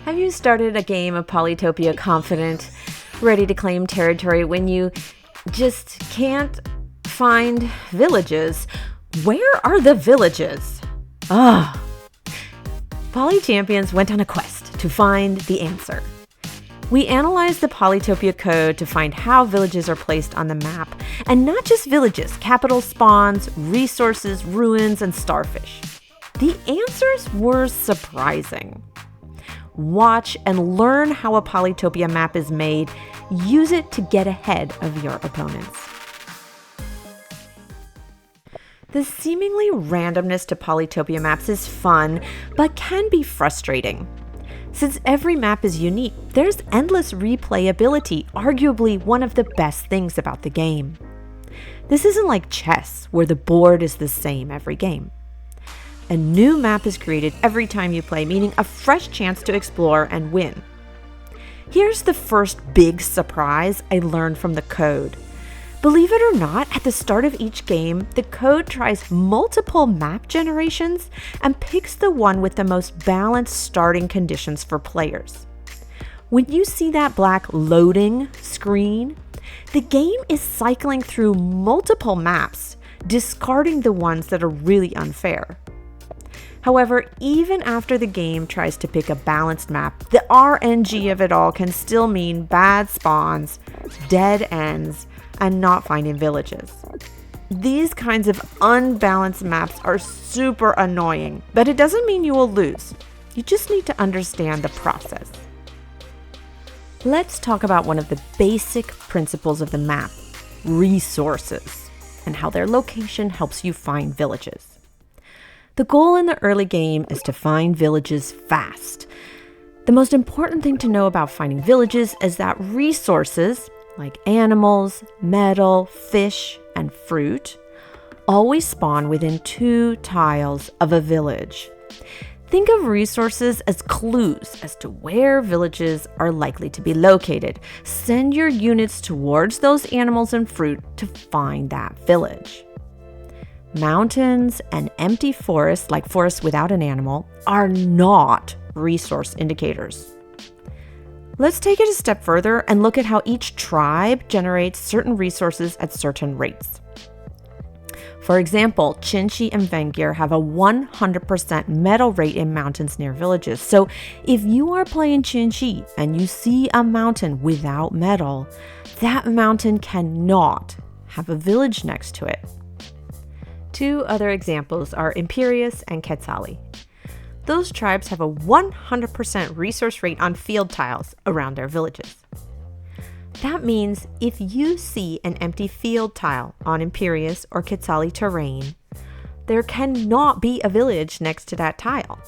Have you started a game of Polytopia confident, ready to claim territory when you just can't find villages? Where are the villages? Poly Champions went on a quest to find the answer. We analyzed the Polytopia code to find how villages are placed on the map, and not just villages, capital spawns, resources, ruins, and starfish. The answers were surprising. Watch and learn how a Polytopia map is made. Use it to get ahead of your opponents. The seemingly randomness to Polytopia maps is fun, but can be frustrating. Since every map is unique, there's endless replayability, arguably one of the best things about the game. This isn't like chess, where the board is the same every game. A new map is created every time you play, meaning a fresh chance to explore and win. Here's the first big surprise I learned from the code. Believe it or not, at the start of each game, the code tries multiple map generations and picks the one with the most balanced starting conditions for players. When you see that black loading screen, the game is cycling through multiple maps, discarding the ones that are really unfair. However, even after the game tries to pick a balanced map, the RNG of it all can still mean bad spawns, dead ends, and not finding villages. These kinds of unbalanced maps are super annoying, but it doesn't mean you will lose. You just need to understand the process. Let's talk about one of the basic principles of the map, resources, and how their location helps you find villages. The goal in the early game is to find villages fast. The most important thing to know about finding villages is that resources, like animals, metal, fish, and fruit, always spawn within 2 tiles of a village. Think of resources as clues as to where villages are likely to be located. Send your units towards those animals and fruit to find that village. Mountains and empty forests, like forests without an animal, are not resource indicators. Let's take it a step further and look at how each tribe generates certain resources at certain rates. For example, Chinchi and Vengir have a 100% metal rate in mountains near villages. So if you are playing Chinchi and you see a mountain without metal, that mountain cannot have a village next to it. 2 other examples are Imperius and Quetzali. Those tribes have a 100% resource rate on field tiles around their villages. That means if you see an empty field tile on Imperius or Quetzali terrain, there cannot be a village next to that tile.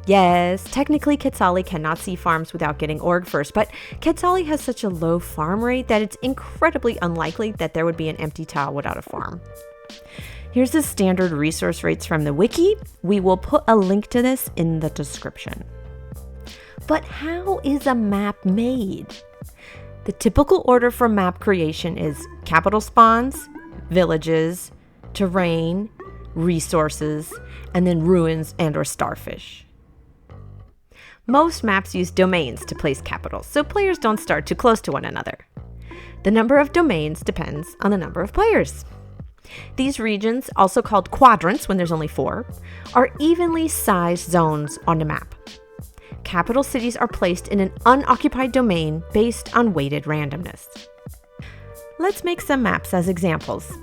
Yes, technically Quetzali cannot see farms without getting org first, but Quetzali has such a low farm rate that it's incredibly unlikely that there would be an empty tile without a farm. Here's the standard resource rates from the wiki. We will put a link to this in the description. But how is a map made? The typical order for map creation is capital spawns, villages, terrain, resources, and then ruins and/or starfish. Most maps use domains to place capitals, so players don't start too close to one another. The number of domains depends on the number of players. These regions, also called quadrants when there's only 4, are evenly sized zones on the map. Capital cities are placed in an unoccupied domain based on weighted randomness. Let's make some maps as examples.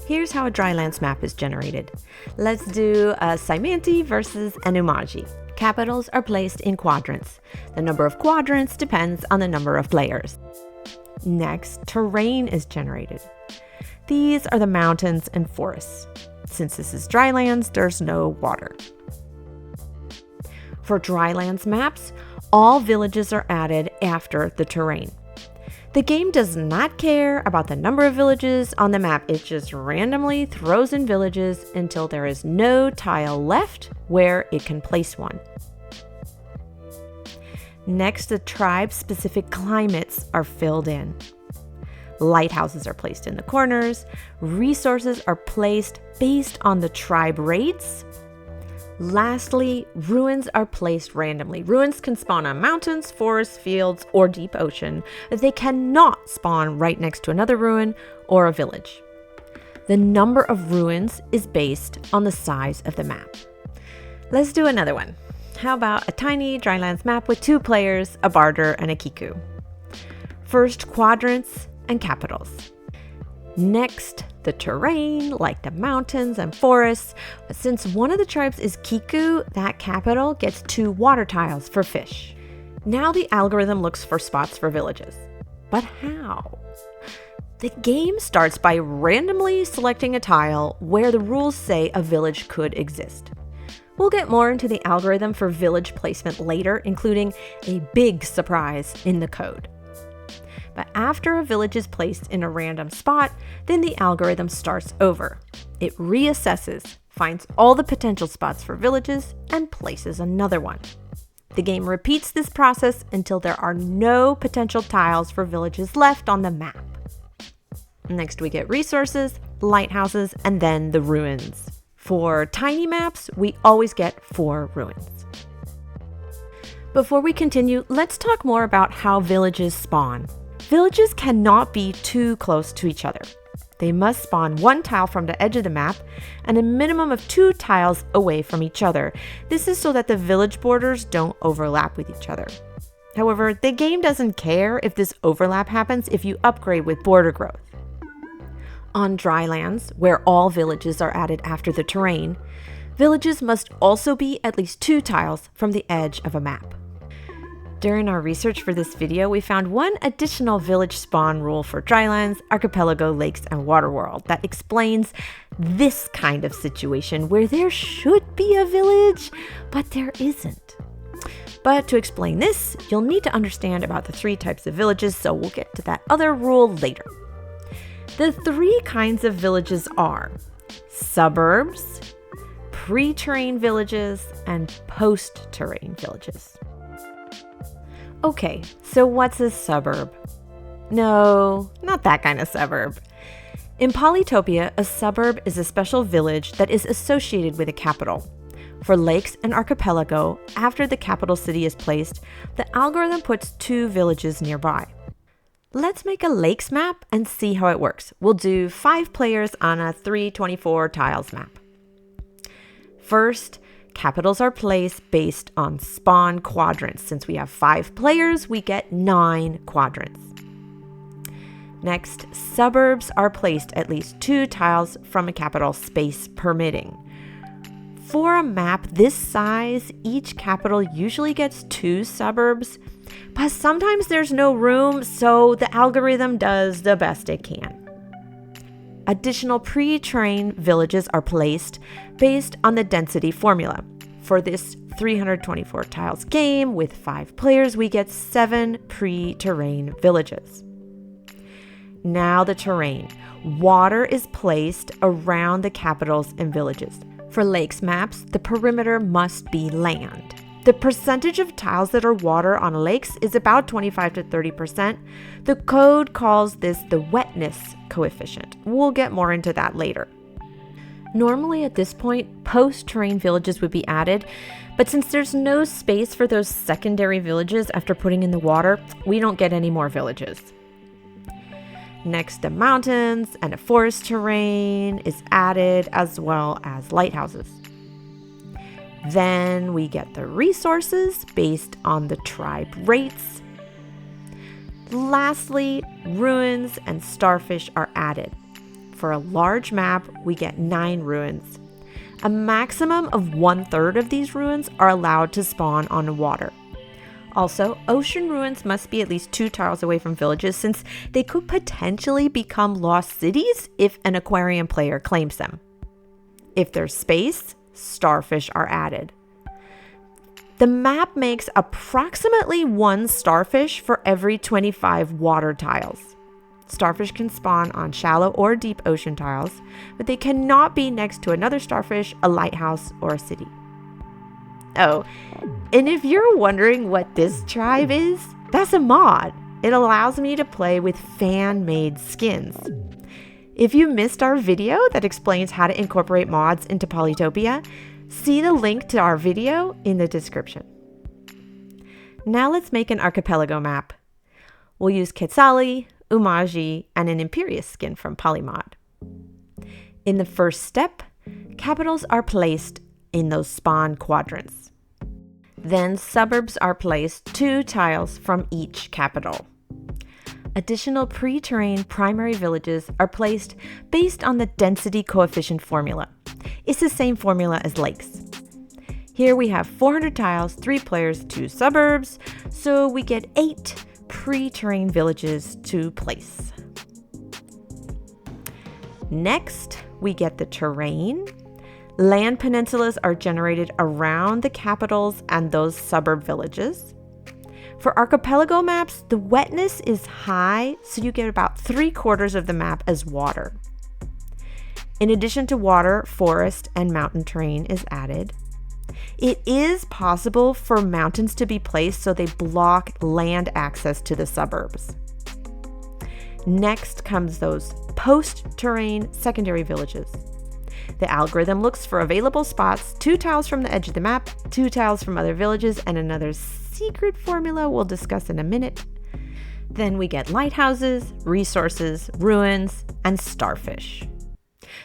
Here's how a Drylands map is generated. Let's do a Saimanti versus an Umaji. Capitals are placed in quadrants. The number of quadrants depends on the number of players. Next, terrain is generated. These are the mountains and forests. Since this is Drylands, there's no water. For Drylands maps, all villages are added after the terrain. The game does not care about the number of villages on the map. It just randomly throws in villages until there is no tile left where it can place one. Next, the tribe-specific climates are filled in. Lighthouses are placed in the corners. Resources are placed based on the tribe rates. Lastly, ruins are placed randomly. Ruins can spawn on mountains, forests, fields, or deep ocean, but they cannot spawn right next to another ruin or a village. The number of ruins is based on the size of the map. Let's do another one. How about a tiny Drylands map with 2 players, a barter, and a kiku? First, quadrants and capitals. Next, the terrain, like the mountains and forests. But since one of the tribes is kiku, that capital gets 2 water tiles for fish. Now the algorithm looks for spots for villages. But how? The game starts by randomly selecting a tile where the rules say a village could exist. We'll get more into the algorithm for village placement later, including a big surprise in the code. But after a village is placed in a random spot, then the algorithm starts over. It reassesses, finds all the potential spots for villages, and places another one. The game repeats this process until there are no potential tiles for villages left on the map. Next we get resources, lighthouses, and then the ruins. For tiny maps, we always get 4 ruins. Before we continue, let's talk more about how villages spawn. Villages cannot be too close to each other. They must spawn 1 tile from the edge of the map and a minimum of 2 tiles away from each other. This is so that the village borders don't overlap with each other. However, the game doesn't care if this overlap happens if you upgrade with border growth. On Drylands, where all villages are added after the terrain, villages must also be at least 2 tiles from the edge of a map. During our research for this video, we found one additional village spawn rule for Drylands, Archipelago, Lakes, and Waterworld that explains this kind of situation where there should be a village, but there isn't. But to explain this, you'll need to understand about the 3 types of villages, so we'll get to that other rule later. The 3 kinds of villages are suburbs, pre-terrain villages, and post-terrain villages. Okay, so what's a suburb? No, not that kind of suburb. In Polytopia, a suburb is a special village that is associated with a capital. For Lakes and Archipelago, after the capital city is placed, the algorithm puts 2 villages nearby. Let's make a lakes map and see how it works. We'll do 5 players on a 324 tiles map. First, capitals are placed based on spawn quadrants. Since we have 5 players, we get 9 quadrants. Next, suburbs are placed at least 2 tiles from a capital, space permitting. For a map this size, each capital usually gets 2 suburbs, but sometimes there's no room, so the algorithm does the best it can. Additional pre-trained villages are placed based on the density formula. For this 324 tiles game with 5 players, we get 7 pre-terrain villages. Now the terrain. Water is placed around the capitals and villages. For lakes maps, the perimeter must be land. The percentage of tiles that are water on lakes is about 25 to 30%. The code calls this the wetness coefficient. We'll get more into that later. Normally at this point, post-terrain villages would be added, but since there's no space for those secondary villages after putting in the water, we don't get any more villages. Next, the mountains and a forest terrain is added, as well as lighthouses. Then we get the resources based on the tribe rates. Lastly, ruins and starfish are added. For a large map, we get 9 ruins. A maximum of 1/3 of these ruins are allowed to spawn on water. Also, ocean ruins must be at least 2 tiles away from villages, since they could potentially become lost cities if an aquarium player claims them. If there's space, starfish are added. The map makes approximately 1 starfish for every 25 water tiles. Starfish can spawn on shallow or deep ocean tiles, but they cannot be next to another starfish, a lighthouse, or a city. Oh, and if you're wondering what this tribe is, that's a mod. It allows me to play with fan-made skins. If you missed our video that explains how to incorporate mods into Polytopia, See the link to our video in the description. Now let's make an archipelago map. We'll use Quetzali, Umaji, and an Imperious skin from Polymod. In the first step, capitals are placed in those spawn quadrants. Then suburbs are placed 2 tiles from each capital. Additional pre-terrain primary villages are placed based on the density coefficient formula. It's the same formula as lakes. Here we have 400 tiles, 3 players, 2 suburbs, so we get 8 pre-terrain villages to place. Next, we get the terrain. Land peninsulas are generated around the capitals and those suburb villages. For archipelago maps, the wetness is high, so you get about 3/4 of the map as water. In addition to water, forest and mountain terrain is added. It is possible for mountains to be placed so they block land access to the suburbs. Next comes those post-terrain secondary villages. The algorithm looks for available spots, 2 tiles from the edge of the map, 2 tiles from other villages, and another secret formula we'll discuss in a minute. Then we get lighthouses, resources, ruins, and starfish.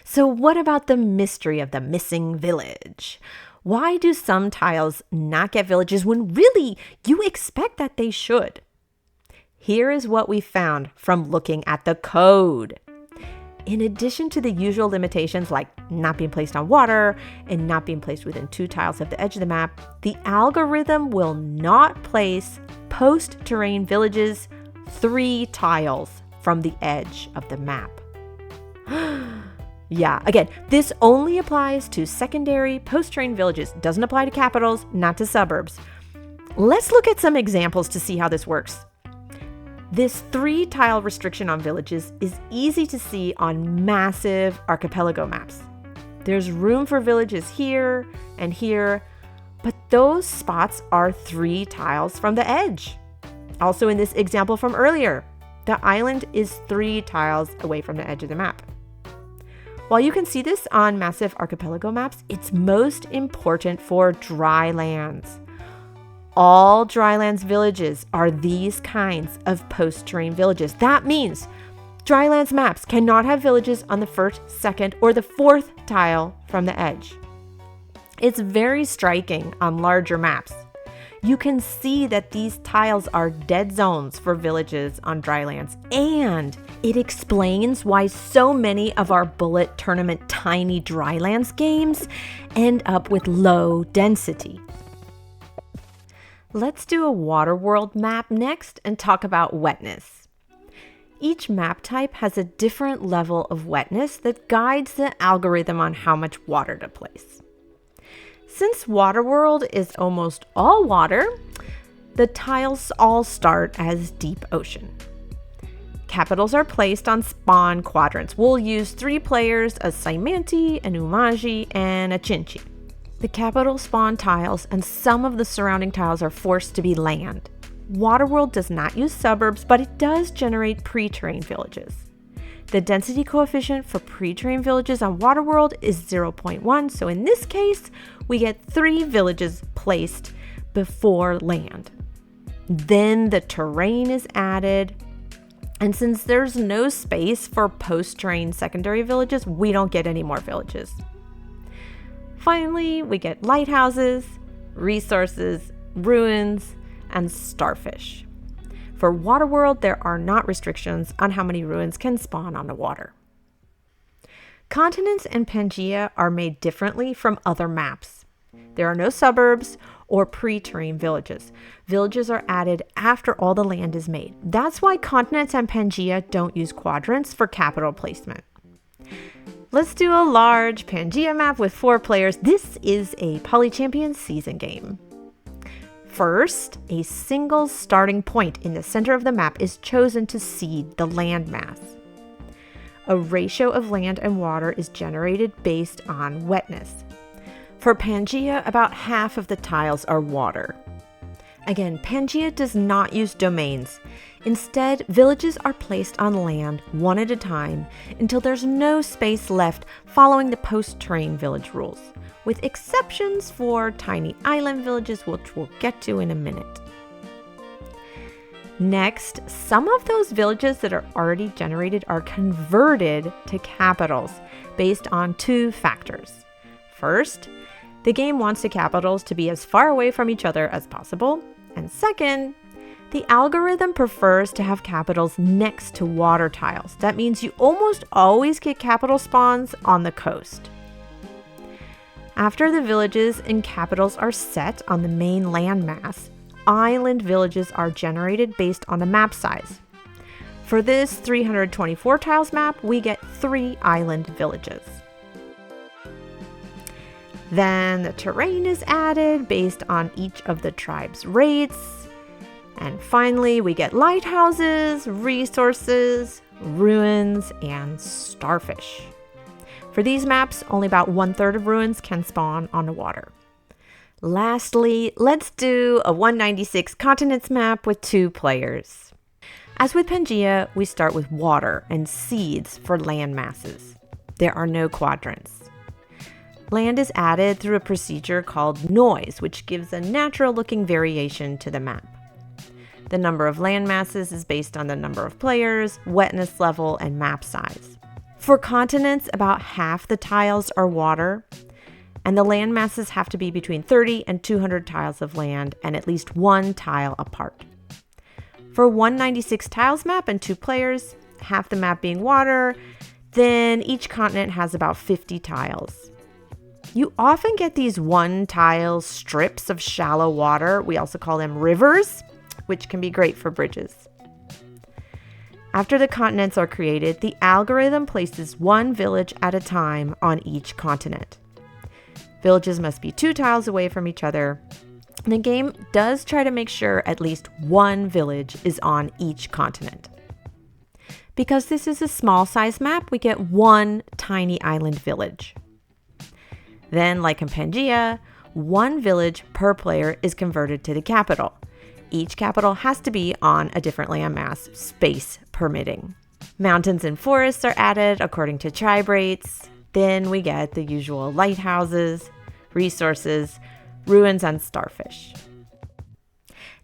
So what about the mystery of the missing village? Why do some tiles not get villages when really you expect that they should? Here is what we found from looking at the code. In addition to the usual limitations like not being placed on water and not being placed within 2 tiles of the edge of the map, the algorithm will not place post-terrain villages 3 tiles from the edge of the map. Yeah, again, this only applies to secondary post-terrain villages. Doesn't apply to capitals, not to suburbs. Let's look at some examples to see how this works. This 3-tile restriction on villages is easy to see on massive archipelago maps. There's room for villages here and here, but those spots are 3 tiles from the edge. Also in this example from earlier, the island is 3 tiles away from the edge of the map. While you can see this on massive archipelago maps, it's most important for drylands. All drylands villages are these kinds of post-terrain villages. That means drylands maps cannot have villages on the 1st, 2nd, or the 4th tile from the edge. It's very striking on larger maps. You can see that these tiles are dead zones for villages on drylands, and it explains why so many of our bullet tournament tiny drylands games end up with low density. Let's do a Waterworld map next and talk about wetness. Each map type has a different level of wetness that guides the algorithm on how much water to place. Since Waterworld is almost all water, the tiles all start as deep ocean. Capitals are placed on spawn quadrants. We'll use 3 players, a Saimanti, an Umaji, and a Chinchi. The capital spawn tiles and some of the surrounding tiles are forced to be land. Waterworld does not use suburbs, but it does generate pre-terrain villages. The density coefficient for pre-terrain villages on Waterworld is 0.1, so in this case, we get 3 villages placed before land. Then the terrain is added, and since there's no space for post-terrain secondary villages, we don't get any more villages. Finally, we get lighthouses, resources, ruins, and starfish. For Waterworld, there are not restrictions on how many ruins can spawn on the water. Continents and Pangea are made differently from other maps. There are no suburbs or pre-terrain villages. Villages are added after all the land is made. That's why continents and Pangea don't use quadrants for capital placement. Let's do a large Pangea map with 4 players. This is a Polychampion season game. First, a single starting point in the center of the map is chosen to seed the land mass. A ratio of land and water is generated based on wetness. For Pangea, about half of the tiles are water. Again, Pangea does not use domains. Instead, villages are placed on land one at a time until there's no space left following the post-terrain village rules. with exceptions for tiny island villages, which we'll get to in a minute. Next, some of those villages that are already generated are converted to capitals based on two factors. First, the game wants the capitals to be as far away from each other as possible. And second, the algorithm prefers to have capitals next to water tiles. That means you almost always get capital spawns on the coast. After the villages and capitals are set on the main landmass, island villages are generated based on the map size. For this 324 tiles map, we get 3 island villages. Then the terrain is added based on each of the tribe's rates. And finally, we get lighthouses, resources, ruins, and starfish. For these maps, only about 1/3 of ruins can spawn on the water. Lastly, let's do a 196 continents map with 2 players. As with Pangea, we start with water and seeds for land masses. There are no quadrants. Land is added through a procedure called noise, which gives a natural-looking variation to the map. The number of land masses is based on the number of players, wetness level, and map size. For continents, about half the tiles are water, and the land masses have to be between 30 and 200 tiles of land and at least 1 tile apart. For a 196 tiles map and 2 players, half the map being water, then each continent has about 50 tiles. You often get these 1-tile strips of shallow water. We also call them rivers, which can be great for bridges. After the continents are created, the algorithm places 1 village at a time on each continent. Villages must be 2 tiles away from each other. The game does try to make sure at least 1 village is on each continent. Because this is a small size map, we get 1 tiny island village. Then, like in Pangea, 1 village per player is converted to the capital. Each capital has to be on a different landmass, space permitting. Mountains and forests are added according to tribe rates. Then we get the usual lighthouses, resources, ruins, and starfish.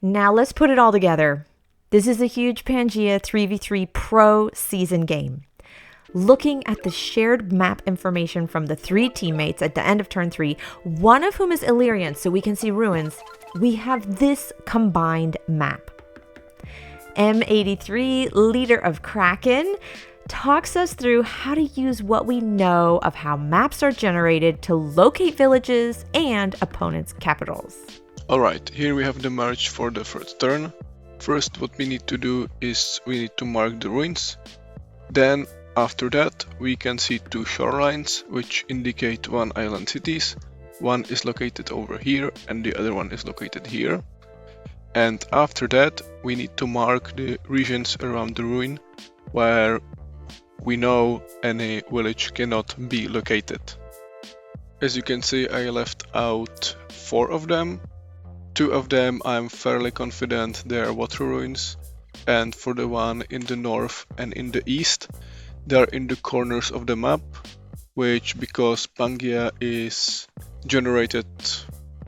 Now let's put it all together. This is a huge Pangea 3v3 Pro season game. Looking at the shared map information from the 3 teammates at the end of turn 3, one of whom is Illyrian, so we can see ruins, we have this combined map. M83, leader of Kraken, talks us through how to use what we know of how maps are generated to locate villages and opponents' capitals. Alright, here we have the merge for the first turn. First, what we need to do is we need to mark the ruins. Then, after that, we can see 2 shorelines, which indicate 1 island cities. One is located over here and the other one is located here. And after that, we need to mark the regions around the ruin where we know any village cannot be located. As you can see, I left out 4 of them. 2 of them I'm fairly confident they are water ruins, and for the one in the north and in the east, they are in the corners of the map, which, because Pangea is generated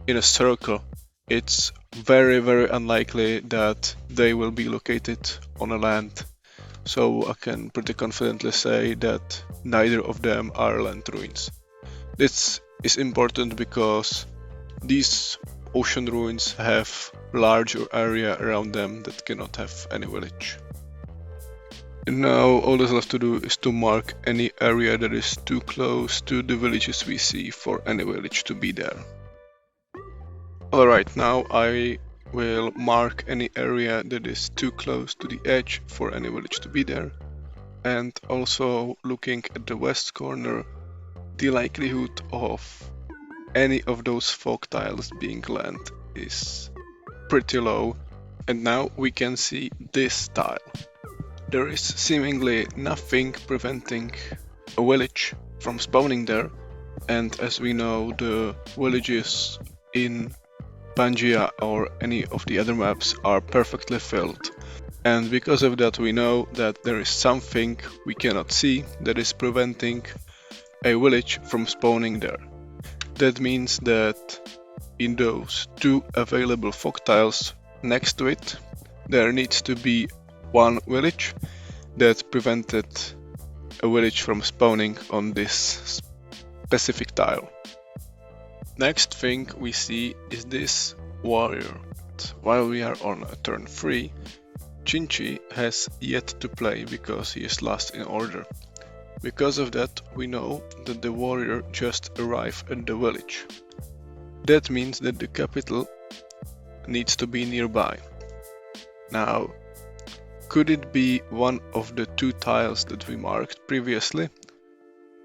in a circle, it's very unlikely that they will be located on a land. So I can pretty confidently say that neither of them are land ruins. This is important because these ocean ruins have larger area around them that cannot have any village. And now all that's left to do is to mark any area that is too close to the villages we see for any village to be there. Alright, now I will mark any area that is too close to the edge for any village to be there. And also, looking at the west corner, the likelihood of any of those fog tiles being land is pretty low. And now we can see this tile. There is seemingly nothing preventing a village from spawning there, and as we know, the villages in Pangea or any of the other maps are perfectly filled. And because of that, we know that there is something we cannot see that is preventing a village from spawning there. That means that in those two available fog tiles next to it, there needs to be one village that prevented a village from spawning on this specific tile. Next thing we see is this warrior. While we are on turn 3, Chinchi has yet to play because he is last in order. Because of that, we know that the warrior just arrived at the village. That means that the capital needs to be nearby. Now, could it be one of the two tiles that we marked previously?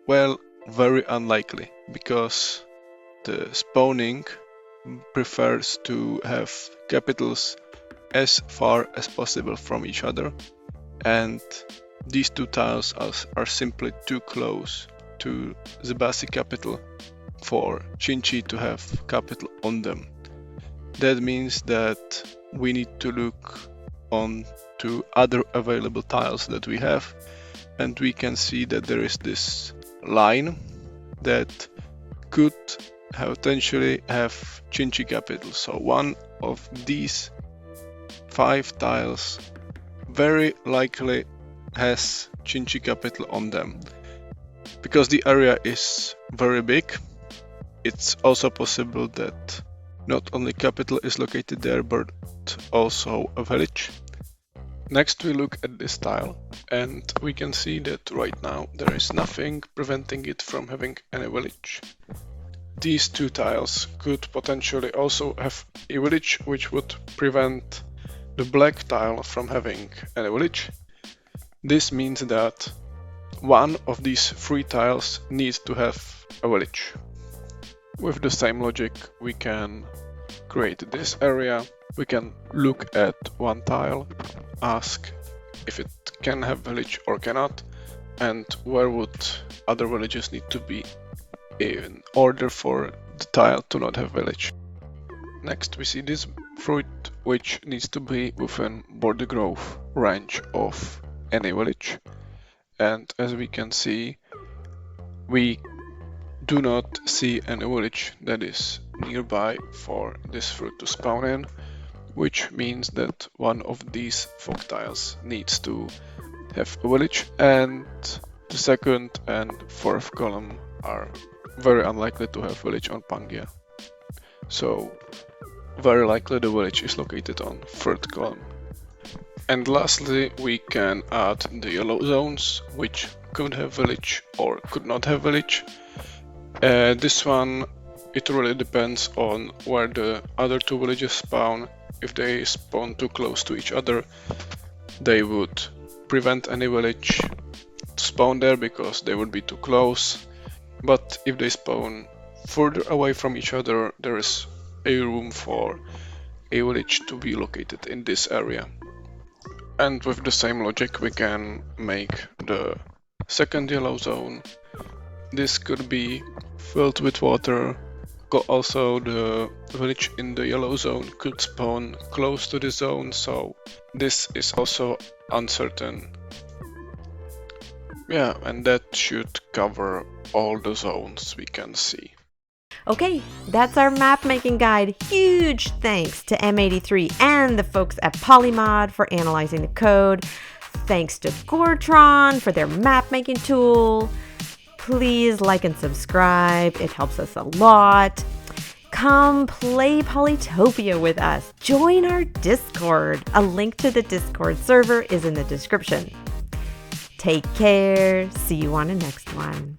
Well, very unlikely, because the spawning prefers to have capitals as far as possible from each other, and these two tiles are simply too close to the basic capital for Chinchi to have capital on them. That means that we need to look on to other available tiles that we have, and we can see that there is this line that could potentially have Chinchi capital. So one of these 5 tiles very likely has Chinchi capital on them. Because the area is very big, it's also possible that not only capital is located there, but also a village. Next we look at this tile, and we can see that right now there is nothing preventing it from having any village. These two tiles could potentially also have a village, which would prevent the black tile from having any village. This means that one of these 3 tiles needs to have a village. With the same logic, we can create this area. We can look at one tile, ask if it can have village or cannot, and where would other villages need to be in order for the tile to not have village. Next we see this fruit, which needs to be within border growth range of any village, and as we can see, we do not see any village that is nearby for this fruit to spawn in, which means that one of these fog tiles needs to have a village, and the second and fourth column are very unlikely to have village on Pangea. So very likely the village is located on third column. And lastly, we can add the yellow zones, which could have village or could not have village. This one, it really depends on where the other 2 villages spawn. If they spawn too close to each other, they would prevent any village to spawn there because they would be too close. But if they spawn further away from each other, there is a room for a village to be located in this area. And with the same logic, we can make the second yellow zone. This could be filled with water. Also, the village in the yellow zone could spawn close to the zone, so this is also uncertain. Yeah, and that should cover all the zones we can see. Okay, that's our map making guide. Huge thanks to M83 and the folks at Polymod for analyzing the code. Thanks to Gortron for their map making tool. Please like and subscribe, it helps us a lot. Come play Polytopia with us. Join our Discord. A link to the Discord server is in the description. Take care. See you on the next one.